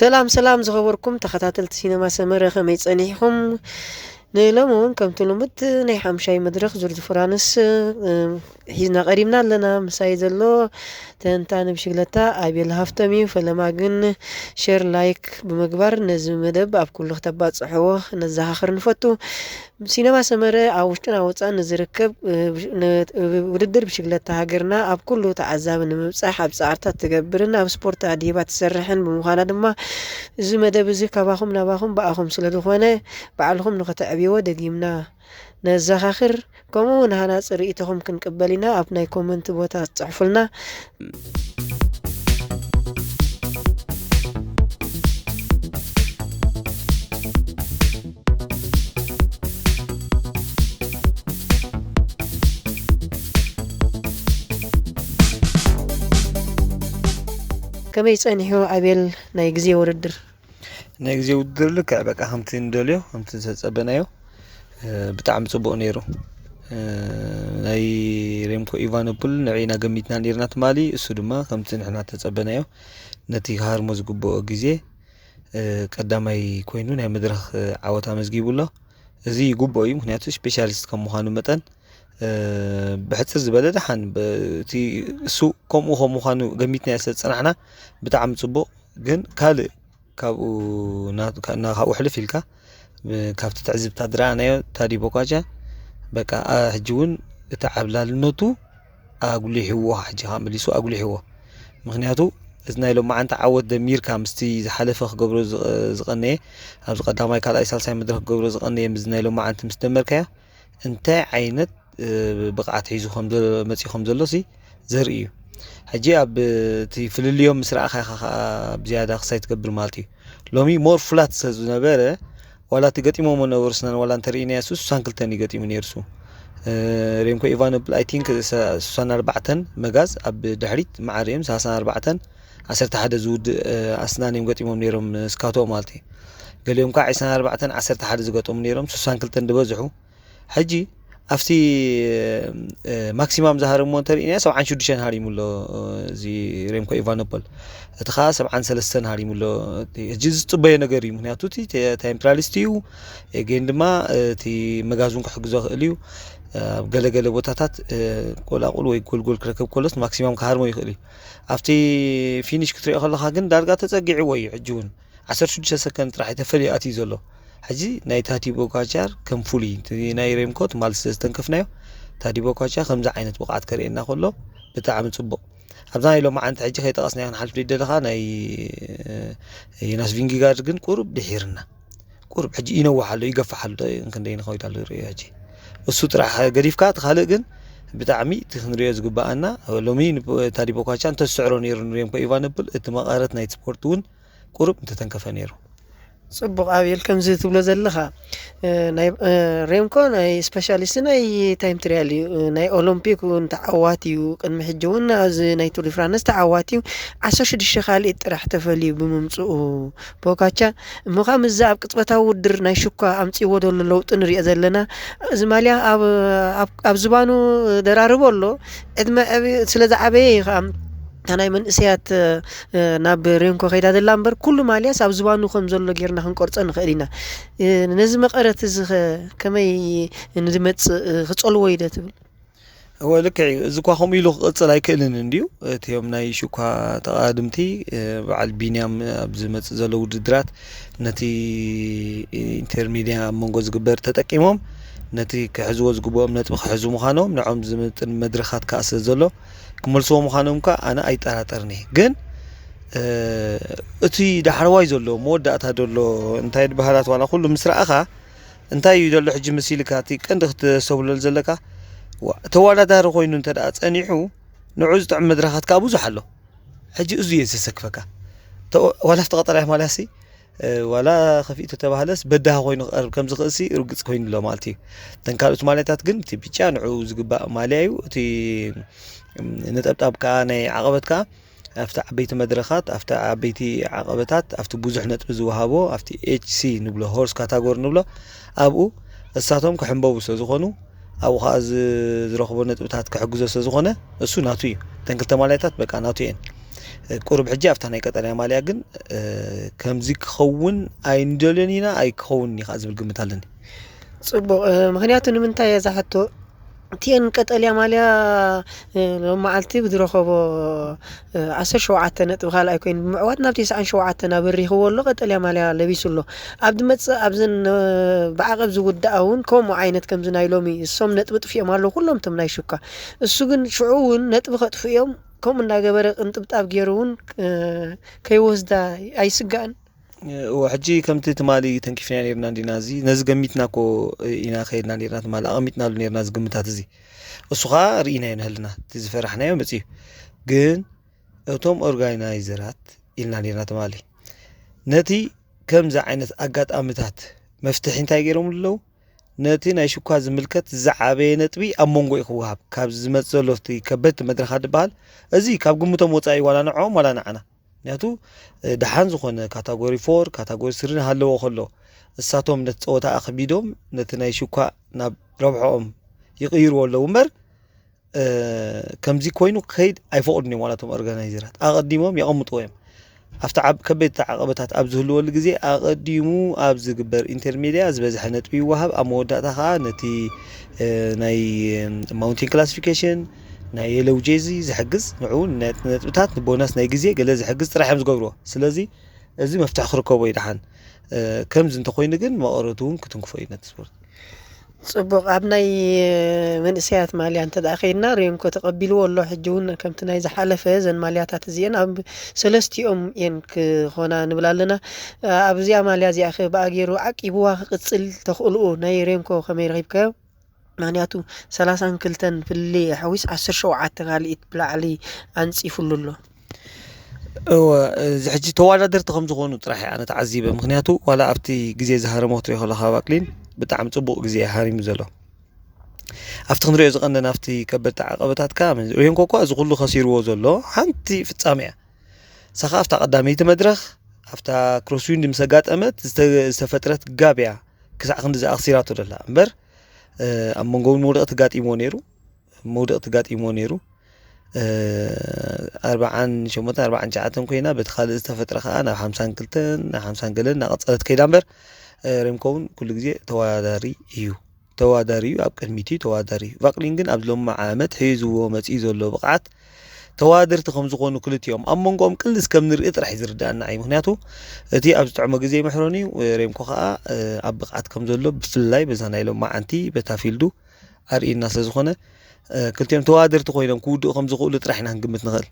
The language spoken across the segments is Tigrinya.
ሰላም ዝኸበርኩም ተኸታተልቲ ሲነማ ሰመረ ከመይ ጸኒሕኩም ንሎምውን ከምቲ ልሙድ ናይ ሓምሻይ መድረኽ ዙርዝ ፍራንስ ሒዝና ቀሪብና ኣለና ምሳይ ዘሎ ተንታን ብሽግለታ ኣቤል ሃፍተሚ ፈለማ ግን ሼር ላይክ ብምግባር ነዚ መደብ ኣብ ኩሉ ክተባጽሕዎ ነዘኻኽር ንፈቱ ሲነማ ሰመረ ኣብ ውሽጥና ወፃን ዝርከብ ውድድር ብሽግለታ ሃገርና ኣብ ኩሉ ተዓዛቢ ንምብጻሕ ኣብ ጻዕርታት ትገብርን ኣብ ስፖርት ኣዲባ ትሰርሕን ብምዃና ድማ እዚ መደብ እዚ ካባኹም ናባኹም በኣኹም ስለ ዝኾነ በዓልኹም ንኸተዕብይዎ ደጊምና ነዘኻኽር ከምኡ ንሃና ጽርኢትኹም ክንቅበል ኢና ኣብ ናይ ኮመንት ቦታ ጽሕፉልና كمي ጸኒሑ ኣቤል ናይ ግዜ ውድድር ናይ ግዜ ውድድር ልክዕ በቃ ከምቲ እንደልዮ ከምቲ ተጸበናዮ ብጣዕሚ ጽቡቕ ነይሩ ናይ ሬምኮ ኢቫኖፖል ንዕና ገሚትና ነርና ትማሊ እሱ ድማ ከምቲ ንሕና ተጸበናዮ ነቲ ሃርሞ ዝግብኦ ግዜ ቀዳማይ ኮይኑ ናይ መድረኽ ዓወታ መዝጊቡሎ እዚ ይግብኦ እዩ ምክንያቱ ስፔሻሊስት ከም ምዃኑ መጠን بحثر زبالة دحان بتي سوق كم ምዃኑ ገሚትና ያሰጽናዕና ብጣዕሚ ጽቡቕ ግን ካልእ ካብኡ ናኻኡ ሕልፍ ኢልካ ካብቲ ትዕዝብታ ድራናዮ ታዲ ቦካጃ በቃ ሕጂውን እቲ ዓብላልነቱ ኣጉሊሕዎ ሕጂ መሊሱ ኣጉሊሕዎ ምክንያቱ እዚ ናይ ሎም ማዓንተ ዓወት ደሚርካ ምስቲ ዝሓለፈ ክገብሮ ዝቐነየ ኣብ ቀዳማይ ካልኣይ ሳልሳይ መድረኽ ክገብሮ ዝቐነየ ምስ ናይ ሎም ማዓንተ ምስ ደመርካዮ እንታይ ዓይነት ብቕዓት ሒዙ ከም መጺኹም ዘሎሲ ዘርኢ እዩ ሕጂ ኣብ እቲ ፍልልዮም ምስ ረኣኻ ብዝያዳ ክሳይ ትገብር ማለት እዩ ሎሚ ሞር ፍላት ዝነበረ ዋላ ትገጢሞም ነበሩስናን ዋላ እንተርኢና ያሱስ 62 ይገጢሙ ነርሱ ሬምኮ ኢቫኖፖል አይ ቲንክ 64 መጋዝ ኣብ ድሕሪት ማዕሪም 34 11 ዝውድ ኣስናንም ገጢሞም ነይሮም ስካቶ ማለት እዩ ገሊኦም ከዓ 24 11 ዝገጠሙ ነይሮም 62 ድበዝሑ ሕጂ ኣፍቲ ማክሲማም ዛሃር ሞንተሪና 76 ሃሪሙሎ እዚ ሬምኮ ኢቫኖፖል እቲ ኻ 73 ሃሪሙሎ እጂ ዝጽበየ ነገር እዩ ምክንያቱ እቲ ቴምፕራሊስቲዩ ኤጌን ድማ እቲ መጋዙን ክሕግዞ ክእል እዩ ኣብ ገለገለ ቦታታት ቆላቁል ወይ ጎልጎል ክረከብ ኮሎስ ማክሲማም ካሃርሞ ይኽእል እዩ ኣፍቲ ፊኒሽ ክትሪኦ ከለኻ ግን ዳርጋ ተጸጊዑ ወይ ሕጂውን 16 ሰከንድ ጥራሕ ተፈልያት እዩ ዘሎ ሕጂ ናይ ታዲ ቦካቻር ከም ፉሊ ናይ ሬምኮት ማልስ ዝተንከፍናዮ ታዲ ቦካቻ ከምዛ ዓይነት ብቕዓት ከርእየና ከሎ ብጣዕሚ ጽቡቕ ኣብዛ ናይ ሎም ማዓንቲ ሕጂ ከይጠቐስናዮ ንሓልፍ ደለኻ ናይ ዮናስ ቪንጌጋርድ ግን ቁሩብ ድሒርና ቁሩብ ሕጂ ይነዋሓሉ ይገፋሓሉ ክንደይ ንኸይዳሉ ይርአ ሕጂ እሱ ጥራሕ ገዲፍካ ትኻልእ ግን ብጣዕሚ ትክንሪዮ ዝግባአና ሎሚ ታዲ ቦካቻ እንተስዕሮ ነይሩ ሬምኮ ኢቫኖፖል እቲ መቐረት ናይ ስፖርት እውን ቁሩብ እንተተንከፈ ነይሩ ጽቡቕ ኣቤል ከምዚ ትብሎ ዘለኻ ናይ ሬምኮ ናይ ስፔሻሊስት ናይ ታይም ትሪያል ናይ ኦሎምፒክ ተዓዋቲ እዩ ቅድሚ ሕጂ እውን ኣብዚ ናይ ቱር ዲ ፍራንስ ተዓዋቲ እዩ 16 ካልእ ጥራሕ ተፈልዩ ብምምጽኡ ቦካቻ እሞኻ ምዛ ኣብ ቅጽበታዊ ውድድር ናይ ሽኳ ኣምጺዎ ዘሎ ለውጢ ንሪኦ ዘለና እዚ ማልያ ኣብ ዝባኑ ደራርቦ ኣሎ ዕድመ ስለ ዝዓበየ ኢኻ ታናይ መንእስያት ናብ ሬምኮ ከይዳ ዘላ እምበር ኩሉ ማልያስ ኣብ ዝባኑ ከም ዘሎ ጌርና ክንቆርጾ ንኽእል ኢና ነዚ መቐረት እዚ ከመይ ንዝመጽእ ክጸልዎ ኢደ ትብል هو ልክዕ እዚ ኳ ከምኡ ኢሉ ክቕጽል ኣይክእልን እንድዩ እቲዮም ናይ ሽኳ ተቓድምቲ በዓል ቢንያም ኣብ ዝመጽእ ዘሎ ውድድራት ነቲ ኢንተርሚድያ መንጎ ዝግበር ተጠቂሞም ነቲ ክሕዝዎ ዝግብኦም ነጥቢ ክሕዙ ምዃኖም ንዖም ዝምጥን መድረኻት ከኣሰ ዘሎ ክመልስዎ ምዃኖም ካ ኣነ ኣይጠራጠርኒ ግን እቲ ዳሕረዋይ ዘሎ መወዳእታ ደሎ እንታይ ድባሃላት ዋላ ኩሉ ምስ ረኣኻ እንታይ እዩ ዘሎ ሕጂ መሲልካ እቲ ቀንዲ ክትሰብለሉ ዘለካ ተወዳዳሪ ኮይኑ እንተ ደኣ ጸኒሑ ንዑ ዝጥዕም መድረኻት ካ ብዙሕ ኣሎ ሕጂ እዙ እየ ዘሰክፈካ ዋላ ፍተቐጠራይ ማልያሲ ዋላ ከፊቱ ተባህለስ በዳህ ኮይኑ ክቐርብ ከም ዝኽእሲ ርግጽ ኮይኑ ሎ ማለት እዩ ተንካልኦት ማልያታት ግን እቲ ብጫ ንዑ ዝግባእ ማልያ እዩ እቲ ነጠብጣብካ ናይ ዓቐበትካ ኣፍቲ ዓበይቲ መድረኻት ኣፍቲ ዓበይቲ ዓቐበታት ኣፍቲ ብዙሕ ነጥቢ ዝወሃቦ ኣፍቲ ኤችሲ ንብሎ ሆርስ ካታጎሪ ንብሎ ኣብኡ እሳቶም ክሕንበቡ ስለ ዝኾኑ ኣብኡ ከዓ ዝረኽቦ ነጥብታት ክሕግዞ ስለ ዝኾነ እሱ ናቱ እዩ ተንክልተ ማልያታት በቃ ናቱ እየን ቁርብ ሕጂ ኣፍታ ናይ ቀጠልያ ማልያ ግን ከምዚ ክኸውን ኣይንደልን ኢና ኣይክኸውን ኢኻ ዝብል ግምት ኣለኒ ጽቡቕ ምክንያቱ ንምንታይ እያ ዝሓቶ እቲአን ቀጠልያ ማልያ መዓልቲ ብዝረኸቦ 17 ነጥቢ ካልኣይ ኮይኑ ብምዕዋት ናብ 97 ናበሪኽዎ ኣሎ ቀጠልያ ማልያ ለቢሱ ኣሎ ኣብ ድመጽእ ኣብዘን ብዓቐብ ዝውዳእ እውን ከምኡ ዓይነት ከምዚ ናይ ሎሚ እሶም ነጥቢ ጥፊኦም ኣለዉ ኩሎም ቶም ናይ ሹካ እሱ ግን ሽዑ እውን ነጥቢ ከጥፍኦም ከምኡ እንዳገበረ ቅንጥብጣብ ገይሩ እውን ከይወስዳ ኣይስጋእን وحجي كمت تمالي تنكفنا نيرنا دينازي ناز قميتنا كو إنا خيرنا نيرنا تمال أقمتنا له نيرنا زقمتها تزي الصغار رينا ينهلنا تزفرحنا يوم بتسيه جن أوتوم أورجانايزرات إلنا نيرنا تمالي نتي كم زعينة أقات أمتات مفتحين تايجرهم له نتي نايشو كاز ملكت زعابين نتبي أمونغو إخواب كاب زمت زلوفتي كبت مدرخ هاد بال أزي كاب قمتو موتاي ولا نعوم ولا نعنا نياتو دحان زخونه كاتيجوري 4 كاتيجوري 3 هالو خلو الساتوم نتصوتا أخبيدهم نتناي شوكا ناب ربعهم يغيروا ولا ومر كمزي كوينو خيد أيفوقني مالتهم أورجانيزرات أقدمهم يقوموا أفتعب كبيت عقبتات أبزهلو الجزء أقدموا أبز جبر إنترميديا أزبز حنت بيوهب أموداتها نتي ناي ماونتين كلاسيفيكيشن ناي لو جيزي زحجز نعون نتبتات بوناس ناي جزء قال زحجز ترى حمز جبروه سلازي زي مفتاح خرقوا يدحن كم زنت خوين جن ما قرتون كتون كفاية سبورت صبغ أبناي من سيات ماليا أنت داخلنا ريم كنت قبلوا والله حجون كم تنايز حلفة زين ماليات تزين أب سلستي ينك هنا نبلا لنا أبزيا ماليا زي أخي باقيرو عقبوا قصل تخلقوا ناي ريم كو خمير غيبك معناتو 30 كلتن في اللي حويس 10 شوعات غالي يتبلع علي أنسي فلولو زحجي توالدر تخم زغونو طرحي أنا تعذيبه مغنياتو ولا أبتي جزي زهر موتري خلا خواقلين بتعم صبوق جزي هاري مزلو أفتخن رئيس غنى نفتي كبرت عقبتات كامل وين كوكو أزغلو خسير وزلو حنتي في السامع سخافت قدامي تمدرخ أفتا كروسوين مسقات أمت استفترت قابعة كسع خندز أخسيرات ولا أمبر أما نقول مودق تقات إيمونيرو مودق تقات إيمونيرو 40 شموتا 40 جاعتهم كوينا بتخالد استفترخ أنا 50 كلتن 50 قلن نقصت كيدامبر رمكون كل جزء توادري يو توادري أب كلمتي توادري فقلينجن أبلهم معامد حيزو ومتيزو اللو بقعت توادر تخمز قونو كل يوم أما نقوم كلس كم نرقت رح يزرد أنا عي مهنياتو تي أب تعمق جزء محروني ورمكو خا أب بقعت كم زلو بفلاي بزانا يلو مع أنتي بتافيلدو أرئي الناس زخونة كل يوم توادر تخوينهم كودو خمز قولو ترحنا هنقمت نغل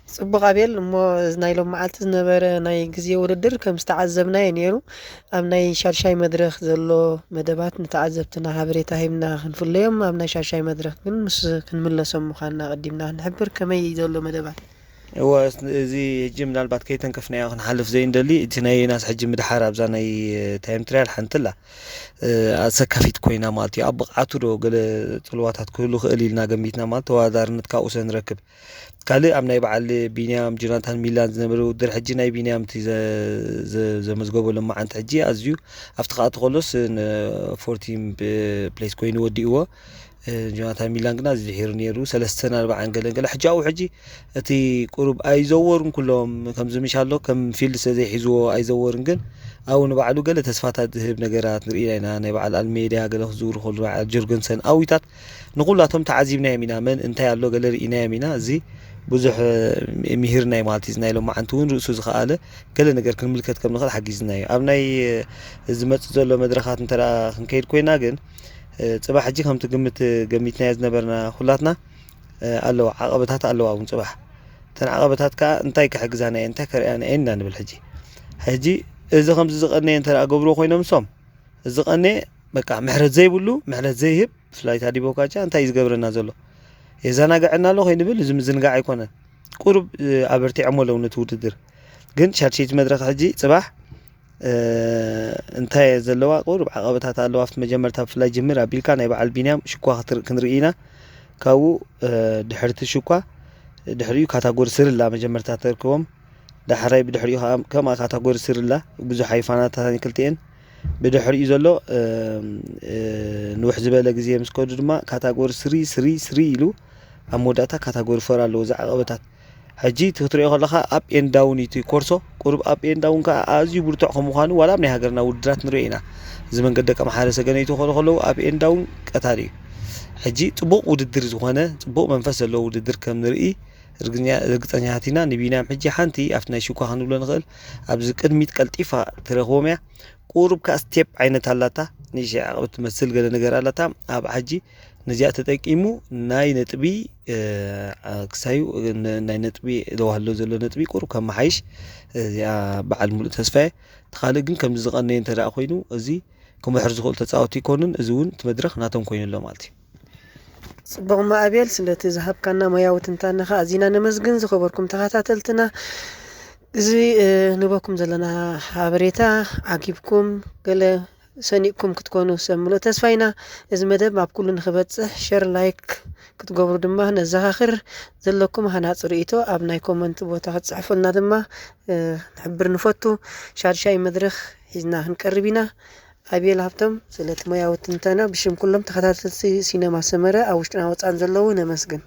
صبغ قبل ما زنايلو معلت زنبر ناي جزية وردر كم استعذبنا ينيرو أم ناي شارشاي مدرخ زلو مدبات نتعذبتنا حبريتا هيمنا خنفل اليوم أم ناي شارشاي مدرخ مس كنملا سمو خانا قدمنا نحبر كما يزلو مدبات هو زي جمنا البعض كي تنكفنا نحلف زي ندلي تناي ناس حج مدحار أبزاناي تايم تريال حنتلا أسكافيت كوينا مالتي أبغى عطرو قل طلواتات كله قليلنا جميتنا مالت وادار نتكاوس نركب كله أمنا يبعل بينام جيرانتان ميلان زنبرو در حجنا بينام تي ز مزجوب لما عند حجي أزيو أفتقات خلص 14 بليس كوين ودي هو جيرانتان ميلان جنا زهير نيرو 3 سنة 4 قلن حجاو حجي تي قرب أيزورن كلهم كم زميش الله كم فيل زي حزو أيزورن جن أو نبعلو قلت تسفات هذه نجارات نرينا نبعل الميديا قال خزور خل بعد جورجنسن أو يتات نقول لهم تعذيبنا يمينا من أنت يالله قال رينا يمينا زي بزح مهيرنا مالتيزنا لو ما عنتون رؤسوز خاله قال نجار كل ملكات كم نخل حجزنا أبناي زمت زلوا مدرخات ترى خنكير كوينا جن صباح حجي خم تقمت قميتنا يزنا برنا خلاتنا قالوا عقبتها قالوا أبون صباح تنا عقبتها كا أنتي كحجزنا أنت كريان إننا بالحجي حجي إذا خمس زقني أنت أقبله خوينا مسوم زقني بقى محرز زي بقوله محرز زي هب فلايت هادي بوكاجا أنت يزقبرنا زلوا إذا أنا قعدنا له خينا بل زم زنقاع يكونه قرب عبرتي عمله ونتودر قلت شرشيت مدرسة حجي صباح أنت زلوا قرب عقبتها تعلوا في مجمرتها فلاي جمرة بالكان يبقى البنيام شكوى خطر كنرئينا كاو دحرت الشكوى دحريو كاتاغور سر الله مجمرتها تركوهم دحري بدحريو كما كاتاغور سر الله بزو حيفانات هذه كلتين بدحريو زلوا نوح زبالة جزية مسكود ما كاتاغور سري له أموداتا كاتاغور فرالو زع عقبتات ሕጂ ትሪኦ ከለኻ ኣብ ኤን ዳውን እቲ ኮርሶ ቁሩብ ኣብ ኤን ዳውን ከዓ ኣዝዩ ብርቱዕ ከም ምዃኑ ዋላ ኣብ ናይ ሃገርና ውድድራት ንሪኦ ኢና እዚ መንገዲ ደቀ ማሕበረ ሰገነይቲ ክኾኑ ከለዉ ኣብ ኤን ዳውን ቀታሊ እዩ ሕጂ ፅቡቕ ውድድር ዝኾነ ፅቡቕ መንፈስ ዘለዎ ውድድር ከም ንርኢ ርግፀኛታት ኢና ንቢናም ሕጂ ሓንቲ ኣብቲ ናይ ሽኳ ክንብሎ ንኽእል ኣብዚ ቅድሚት ቀልጢፋ ትረኽቦም እያ ቁሩብ ከዓ ስቴፕ ዓይነት ኣላታ ንእሽተይ ዓቐብ ትመስል ገለ ነገር ኣላታ ኣብ ሕጂ ነዚኣ ተጠቂሙ ናይ ነጥቢ ክሳዩ ናይ ነጥቢ ለዋህሎ ዘሎ ነጥቢ ቁሩብ ከም መሓይሽ እዚኣ በዓል ሙሉእ ተስፋየ ተኻልእ ግን ከምዚ ዝቐነየ እንተደኣ ኮይኑ እዚ ክምሕር ዝኽእሉ ተፃወቲ ይኮኑን እዚ እውን እቲ መድረኽ ናቶም ኮይኑ ኣሎ ማለት እዩ ጽቡቕ ማዕቤል ስለቲ ዝሃብካና ሞያዊ ትንታነኻ ኣዚና ነመስግን ዝኸበርኩም ተኸታተልትና እዚ ንበኩም ዘለና ሓበሬታ ዓጊብኩም ገለ ሰኒእኩም ክትኮኑ ሰምሎ ተስፋይና እዚ መደብ ኣብ ኩሉ ንኽበፅሕ ሸር ላይክ ክትገብሩ ድማ ነዘኻኽር ዘለኩም ሃናፅ ርእይቶ ኣብ ናይ ኮመንት ቦታ ክትፅሕፉልና ድማ ንሕብር ንፈቱ ሻድሻይ መድረኽ ሒዝና ክንቀርብ ኢና ኣቤል ሃብቶም ስለቲ ሞያዊ ትንተና ብሽም ኩሎም ተኸታተልቲ ሲነማ ሰመረ ኣብ ውሽጥና ወፃን ዘለዉ ነመስግን